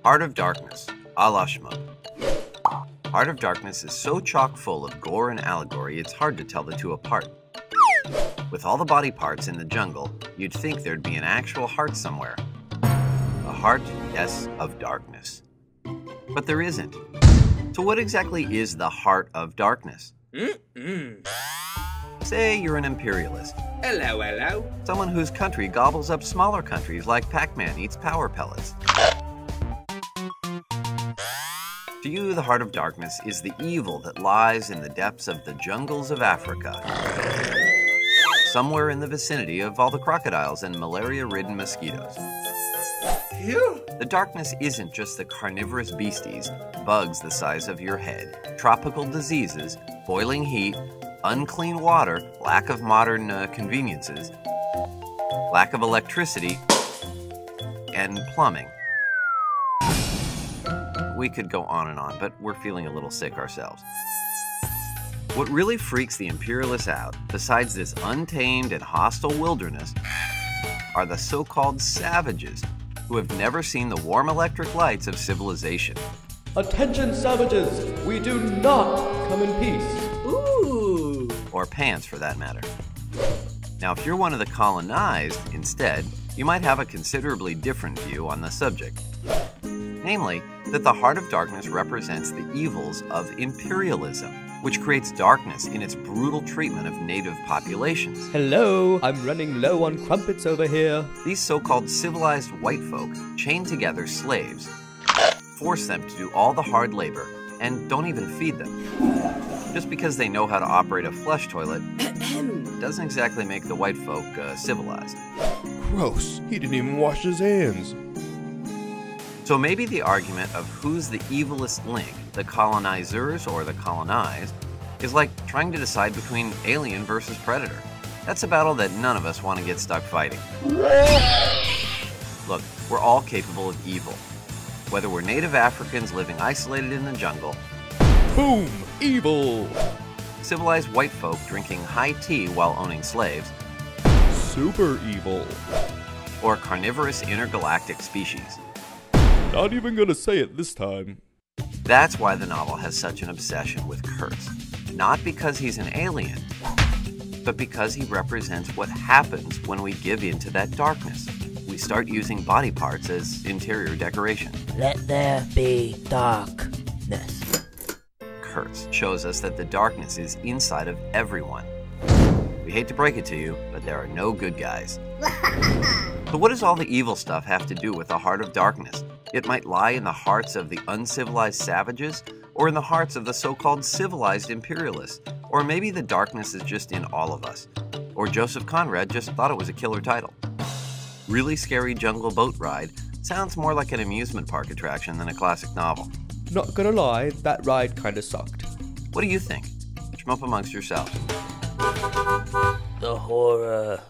Heart of Darkness, a la Shmoop. Heart of Darkness is so chock full of gore and allegory, it's hard to tell the two apart. With all the body parts in the jungle, you'd think there'd be an actual heart somewhere. A heart, yes, of darkness. But there isn't. So what exactly is the Heart of Darkness? Say you're an imperialist. Hello, hello. Someone whose country gobbles up smaller countries like Pac-Man eats power pellets. To you, the Heart of Darkness is the evil that lies in the depths of the jungles of Africa. Somewhere in the vicinity of all the crocodiles and malaria-ridden mosquitoes. Phew. The darkness isn't just the carnivorous beasties, bugs the size of your head, tropical diseases, boiling heat, unclean water, lack of modern conveniences, lack of electricity, and plumbing. We could go on and on, but we're feeling a little sick ourselves. What really freaks the imperialists out, besides this untamed and hostile wilderness, are the so-called savages, who have never seen the warm electric lights of civilization. Attention, savages! We do not come in peace. Ooh. Or pants, for that matter. Now, if you're one of the colonized, instead, you might have a considerably different view on the subject. Namely, that the Heart of Darkness represents the evils of imperialism, which creates darkness in its brutal treatment of native populations. Hello, I'm running low on crumpets over here. These so-called civilized white folk chain together slaves, force them to do all the hard labor, and don't even feed them. Just because they know how to operate a flush toilet doesn't exactly make the white folk civilized. Gross, he didn't even wash his hands. So maybe the argument of who's the evilest link, the colonizers or the colonized, is like trying to decide between alien versus predator. That's a battle that none of us want to get stuck fighting. Look, we're all capable of evil. Whether we're native Africans living isolated in the jungle, Boom! Evil! civilized white folk drinking high tea while owning slaves, Super evil. or carnivorous intergalactic species. Not even gonna say it this time. That's why the novel has such an obsession with Kurtz. Not because he's an alien, but because he represents what happens when we give in to that darkness. We start using body parts as interior decoration. Let there be darkness. Kurtz shows us that the darkness is inside of everyone. We hate to break it to you, but there are no good guys. So what does all the evil stuff have to do with the Heart of Darkness? It might lie in the hearts of the uncivilized savages, or in the hearts of the so-called civilized imperialists. Or maybe the darkness is just in all of us. Or Joseph Conrad just thought it was a killer title. Really Scary Jungle Boat Ride sounds more like an amusement park attraction than a classic novel. Not gonna lie, that ride kinda sucked. What do you think? Shmoop amongst yourselves. The horror.